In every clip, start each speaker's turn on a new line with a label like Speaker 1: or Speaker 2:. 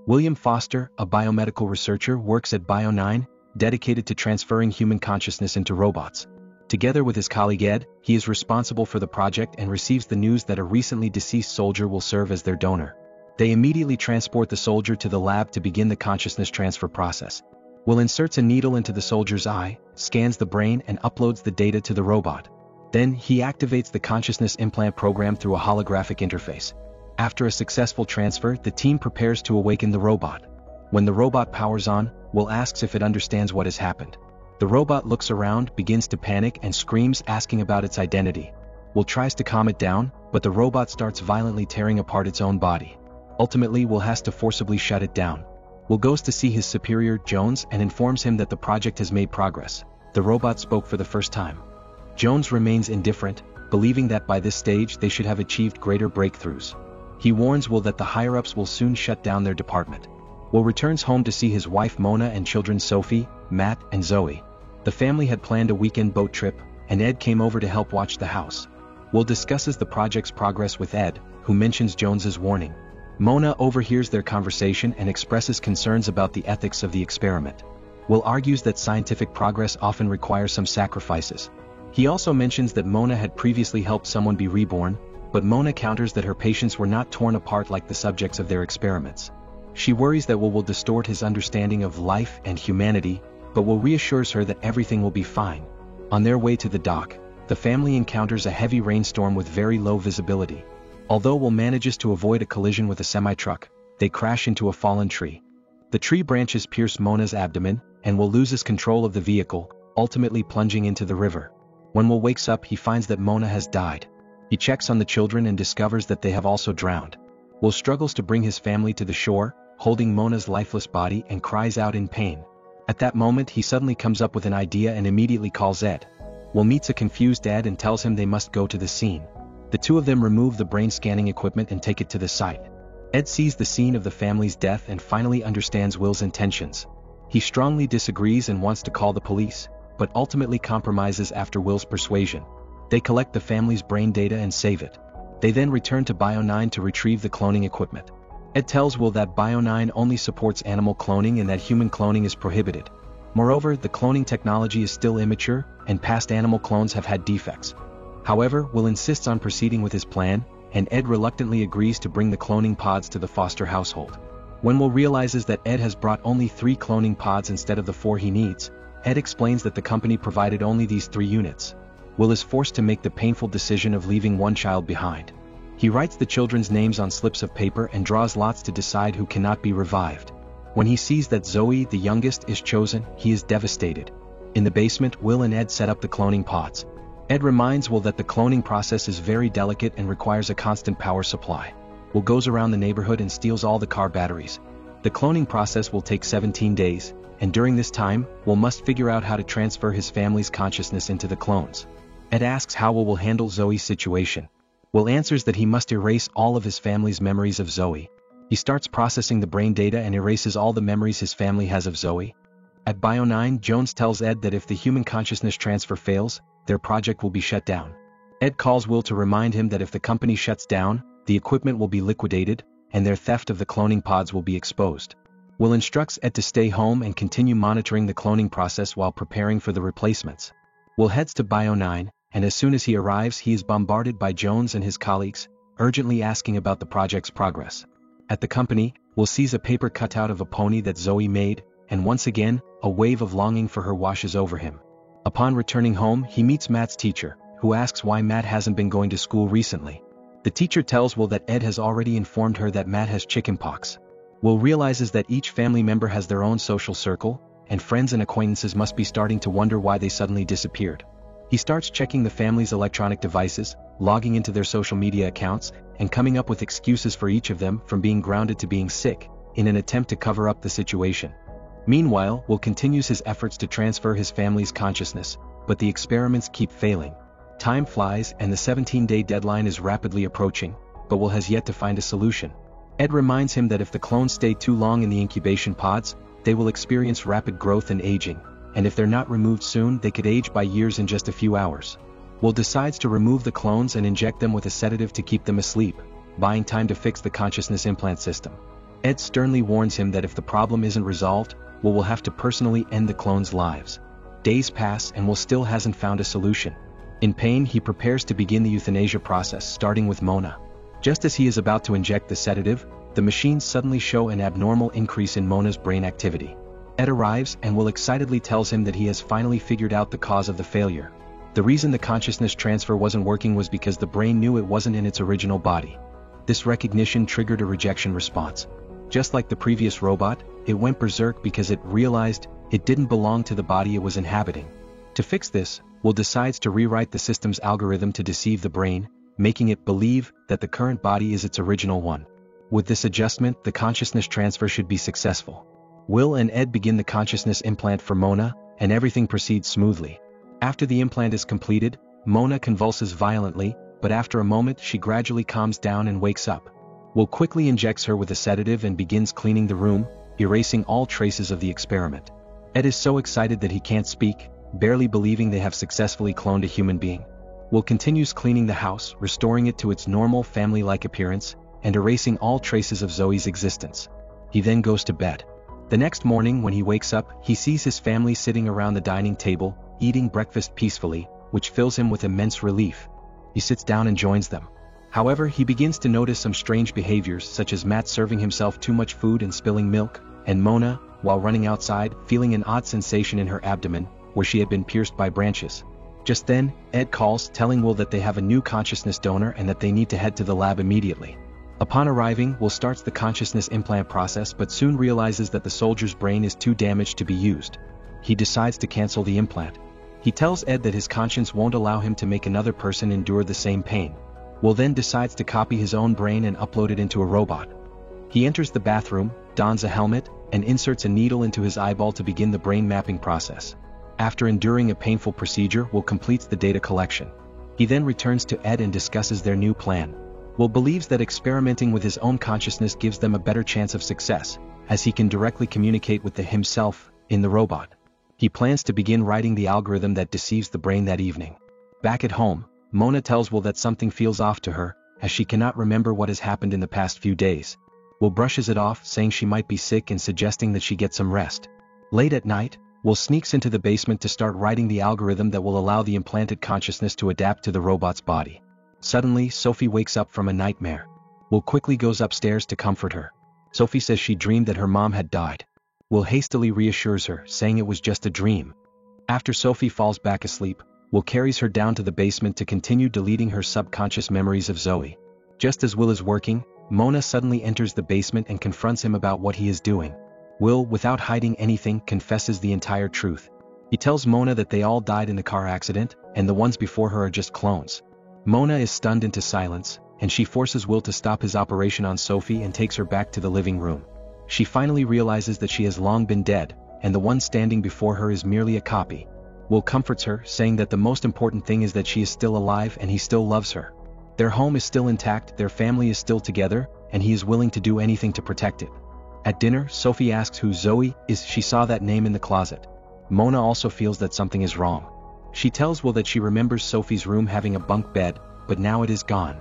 Speaker 1: William Foster, a biomedical researcher, works at Bio9, dedicated to transferring human consciousness into robots. Together with his colleague Ed, he is responsible for the project and receives the news that a recently deceased soldier will serve as their donor. They immediately transport the soldier to the lab to begin the consciousness transfer process. Will inserts a needle into the soldier's eye, scans the brain and uploads the data to the robot. Then he activates the consciousness implant program through a holographic interface. After a successful transfer, the team prepares to awaken the robot. When the robot powers on, Will asks if it understands what has happened. The robot looks around, begins to panic and screams, asking about its identity. Will tries to calm it down, but the robot starts violently tearing apart its own body. Ultimately, Will has to forcibly shut it down. Will goes to see his superior, Jones, and informs him that the project has made progress. The robot spoke for the first time. Jones remains indifferent, believing that by this stage they should have achieved greater breakthroughs. He warns Will that the higher-ups will soon shut down their department. Will returns home to see his wife Mona and children Sophie, Matt, and Zoe. The family had planned a weekend boat trip, and Ed came over to help watch the house. Will discusses the project's progress with Ed, who mentions Jones's warning. Mona overhears their conversation and expresses concerns about the ethics of the experiment. Will argues that scientific progress often requires some sacrifices. He also mentions that Mona had previously helped someone be reborn, but Mona counters that her patients were not torn apart like the subjects of their experiments. She worries that Will distort his understanding of life and humanity, but Will reassures her that everything will be fine. On their way to the dock, the family encounters a heavy rainstorm with very low visibility. Although Will manages to avoid a collision with a semi-truck, they crash into a fallen tree. The tree branches pierce Mona's abdomen, and Will loses control of the vehicle, ultimately plunging into the river. When Will wakes up, he finds that Mona has died. He checks on the children and discovers that they have also drowned. Will struggles to bring his family to the shore, holding Mona's lifeless body, and cries out in pain. At that moment, he suddenly comes up with an idea and immediately calls Ed. Will meets a confused Ed and tells him they must go to the scene. The two of them remove the brain scanning equipment and take it to the site. Ed sees the scene of the family's death and finally understands Will's intentions. He strongly disagrees and wants to call the police, but ultimately compromises after Will's persuasion. They collect the family's brain data and save it. They then return to Bio9 to retrieve the cloning equipment. Ed tells Will that Bio9 only supports animal cloning and that human cloning is prohibited. Moreover, the cloning technology is still immature, and past animal clones have had defects. However, Will insists on proceeding with his plan, and Ed reluctantly agrees to bring the cloning pods to the Foster household. When Will realizes that Ed has brought only 3 cloning pods instead of the 4 he needs, Ed explains that the company provided only these 3 units. Will is forced to make the painful decision of leaving one child behind. He writes the children's names on slips of paper and draws lots to decide who cannot be revived. When he sees that Zoe, the youngest, is chosen, he is devastated. In the basement, Will and Ed set up the cloning pods. Ed reminds Will that the cloning process is very delicate and requires a constant power supply. Will goes around the neighborhood and steals all the car batteries. The cloning process will take 17 days, and during this time, Will must figure out how to transfer his family's consciousness into the clones. Ed asks how Will handle Zoe's situation. Will answers that he must erase all of his family's memories of Zoe. He starts processing the brain data and erases all the memories his family has of Zoe. At Bio9, Jones tells Ed that if the human consciousness transfer fails, their project will be shut down. Ed calls Will to remind him that if the company shuts down, the equipment will be liquidated, and their theft of the cloning pods will be exposed. Will instructs Ed to stay home and continue monitoring the cloning process while preparing for the replacements. Will heads to Bio9, and as soon as he arrives, he is bombarded by Jones and his colleagues, urgently asking about the project's progress. At the company, Will sees a paper cutout of a pony that Zoe made, and once again, a wave of longing for her washes over him. Upon returning home, he meets Matt's teacher, who asks why Matt hasn't been going to school recently. The teacher tells Will that Ed has already informed her that Matt has chickenpox. Will realizes that each family member has their own social circle, and friends and acquaintances must be starting to wonder why they suddenly disappeared. He starts checking the family's electronic devices, logging into their social media accounts, and coming up with excuses for each of them, from being grounded to being sick, in an attempt to cover up the situation. Meanwhile, Will continues his efforts to transfer his family's consciousness, but the experiments keep failing. Time flies and the 17-day deadline is rapidly approaching, but Will has yet to find a solution. Ed reminds him that if the clones stay too long in the incubation pods, they will experience rapid growth and aging, and if they're not removed soon, they could age by years in just a few hours. Will decides to remove the clones and inject them with a sedative to keep them asleep, buying time to fix the consciousness implant system. Ed sternly warns him that if the problem isn't resolved, Will have to personally end the clones' lives. Days pass and Will still hasn't found a solution. In pain, he prepares to begin the euthanasia process, starting with Mona. Just as he is about to inject the sedative, the machines suddenly show an abnormal increase in Mona's brain activity. Ed arrives and Will excitedly tells him that he has finally figured out the cause of the failure. The reason the consciousness transfer wasn't working was because the brain knew it wasn't in its original body. This recognition triggered a rejection response. Just like the previous robot, it went berserk because it realized it didn't belong to the body it was inhabiting. To fix this, Will decides to rewrite the system's algorithm to deceive the brain, making it believe that the current body is its original one. With this adjustment, the consciousness transfer should be successful. Will and Ed begin the consciousness implant for Mona, and everything proceeds smoothly. After the implant is completed, Mona convulses violently, but after a moment she gradually calms down and wakes up. Will quickly injects her with a sedative and begins cleaning the room, erasing all traces of the experiment. Ed is so excited that he can't speak, barely believing they have successfully cloned a human being. Will continues cleaning the house, restoring it to its normal family-like appearance, and erasing all traces of Zoe's existence. He then goes to bed. The next morning when he wakes up, he sees his family sitting around the dining table, eating breakfast peacefully, which fills him with immense relief. He sits down and joins them. However, he begins to notice some strange behaviors, such as Matt serving himself too much food and spilling milk, and Mona, while running outside, feeling an odd sensation in her abdomen, where she had been pierced by branches. Just then, Ed calls, telling Will that they have a new consciousness donor and that they need to head to the lab immediately. Upon arriving, Will starts the consciousness implant process but soon realizes that the soldier's brain is too damaged to be used. He decides to cancel the implant. He tells Ed that his conscience won't allow him to make another person endure the same pain. Will then decides to copy his own brain and upload it into a robot. He enters the bathroom, dons a helmet, and inserts a needle into his eyeball to begin the brain mapping process. After enduring a painful procedure, Will completes the data collection. He then returns to Ed and discusses their new plan. Will believes that experimenting with his own consciousness gives them a better chance of success, as he can directly communicate with the himself in the robot. He plans to begin writing the algorithm that deceives the brain that evening. Back at home, Mona tells Will that something feels off to her, as she cannot remember what has happened in the past few days. Will brushes it off, saying she might be sick and suggesting that she get some rest. Late at night, Will sneaks into the basement to start writing the algorithm that will allow the implanted consciousness to adapt to the robot's body. Suddenly, Sophie wakes up from a nightmare. Will quickly goes upstairs to comfort her. Sophie says she dreamed that her mom had died. Will hastily reassures her, saying it was just a dream. After Sophie falls back asleep, Will carries her down to the basement to continue deleting her subconscious memories of Zoe. Just as Will is working, Mona suddenly enters the basement and confronts him about what he is doing. Will, without hiding anything, confesses the entire truth. He tells Mona that they all died in the car accident, and the ones before her are just clones. Mona is stunned into silence, and she forces Will to stop his operation on Sophie and takes her back to the living room. She finally realizes that she has long been dead, and the one standing before her is merely a copy. Will comforts her, saying that the most important thing is that she is still alive and he still loves her. Their home is still intact, their family is still together, and he is willing to do anything to protect it. At dinner, Sophie asks who Zoe is. She saw that name in the closet. Mona also feels that something is wrong. She tells Will that she remembers Sophie's room having a bunk bed, but now it is gone.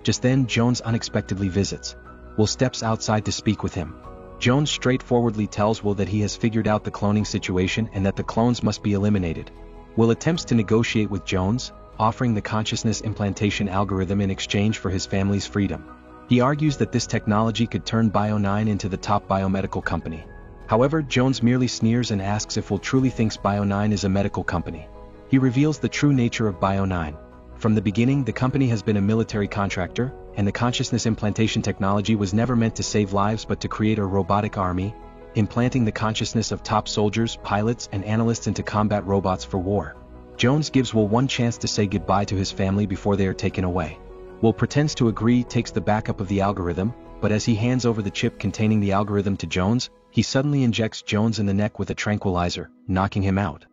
Speaker 1: Just then, Jones unexpectedly visits. Will steps outside to speak with him. Jones straightforwardly tells Will that he has figured out the cloning situation and that the clones must be eliminated. Will attempts to negotiate with Jones, offering the consciousness implantation algorithm in exchange for his family's freedom. He argues that this technology could turn Bio9 into the top biomedical company. However, Jones merely sneers and asks if Will truly thinks Bio9 is a medical company. He reveals the true nature of Bio9. From the beginning, the company has been a military contractor, and the consciousness implantation technology was never meant to save lives but to create a robotic army, implanting the consciousness of top soldiers, pilots, and analysts into combat robots for war. Jones gives Will one chance to say goodbye to his family before they are taken away. Will pretends to agree, takes the backup of the algorithm, but as he hands over the chip containing the algorithm to Jones, he suddenly injects Jones in the neck with a tranquilizer, knocking him out.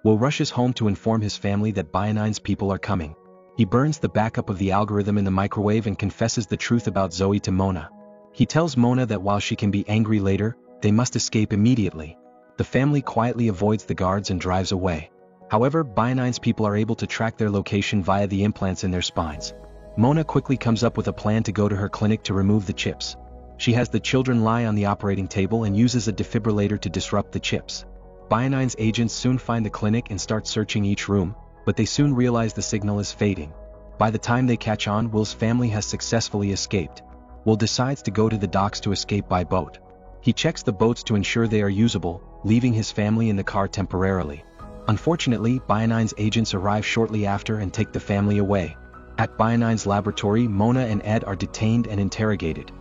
Speaker 1: Will rushes home to inform his family that Bio9's people are coming. He burns the backup of the algorithm in the microwave and confesses the truth about Zoe to Mona. He tells Mona that while she can be angry later, they must escape immediately. The family quietly avoids the guards and drives away. However, Bio9's people are able to track their location via the implants in their spines. Mona quickly comes up with a plan to go to her clinic to remove the chips. She has the children lie on the operating table and uses a defibrillator to disrupt the chips. Bio9's agents soon find the clinic and start searching each room, but they soon realize the signal is fading. By the time they catch on, Will's family has successfully escaped. Will decides to go to the docks to escape by boat. He checks the boats to ensure they are usable, leaving his family in the car temporarily. Unfortunately, Bio9's agents arrive shortly after and take the family away. At Bio9's laboratory, Mona and Ed are detained and interrogated.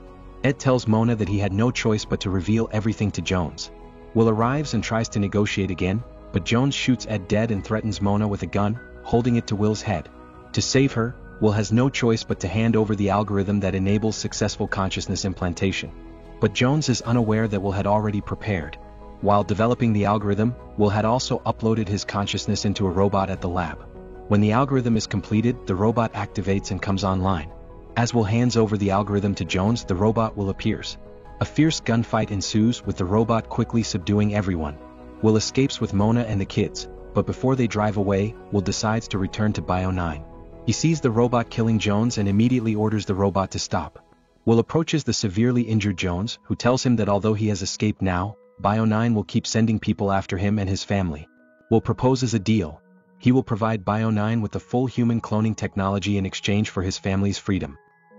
Speaker 1: Ed tells Mona that he had no choice but to reveal everything to Jones. Will arrives and tries to negotiate again, but Jones shoots Ed dead and threatens Mona with a gun, holding it to Will's head. To save her, Will has no choice but to hand over the algorithm that enables successful consciousness implantation. But Jones is unaware that Will had already prepared. While developing the algorithm, Will had also uploaded his consciousness into a robot at the lab. When the algorithm is completed, the robot activates and comes online. As Will hands over the algorithm to Jones, the robot Will appears. A fierce gunfight ensues, with the robot quickly subduing everyone. Will escapes with Mona and the kids, but before they drive away, Will decides to return to Bio9. He sees the robot killing Jones and immediately orders the robot to stop. Will approaches the severely injured Jones, who tells him that although he has escaped now, Bio9 will keep sending people after him and his family. Will proposes a deal. He will provide Bio9 with the full human cloning technology in exchange for his family's freedom.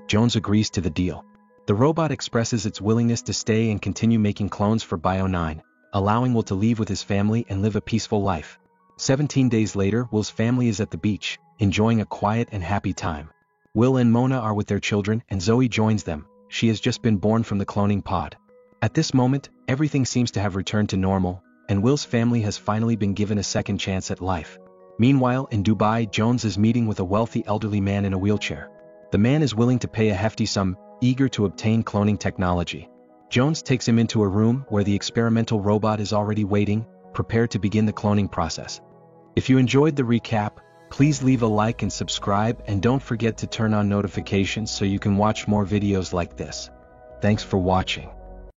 Speaker 1: Jones agrees to the deal. The robot expresses its willingness to stay and continue making clones for Bio9, allowing Will to leave with his family and live a peaceful life. 17 days later, Will's family is at the beach, enjoying a quiet and happy time. Will and Mona are with their children and Zoe joins them. She has just been born from the cloning pod. At this moment, everything seems to have returned to normal, and Will's family has finally been given a second chance at life. Meanwhile, in Dubai, Jones is meeting with a wealthy elderly man in a wheelchair. The man is willing to pay a hefty sum, eager to obtain cloning technology. Jones takes him into a room where the experimental robot is already waiting, prepared to begin the cloning process. If you enjoyed the recap, please leave a like and subscribe, and don't forget to turn on notifications so you can watch more videos like this. Thanks for watching.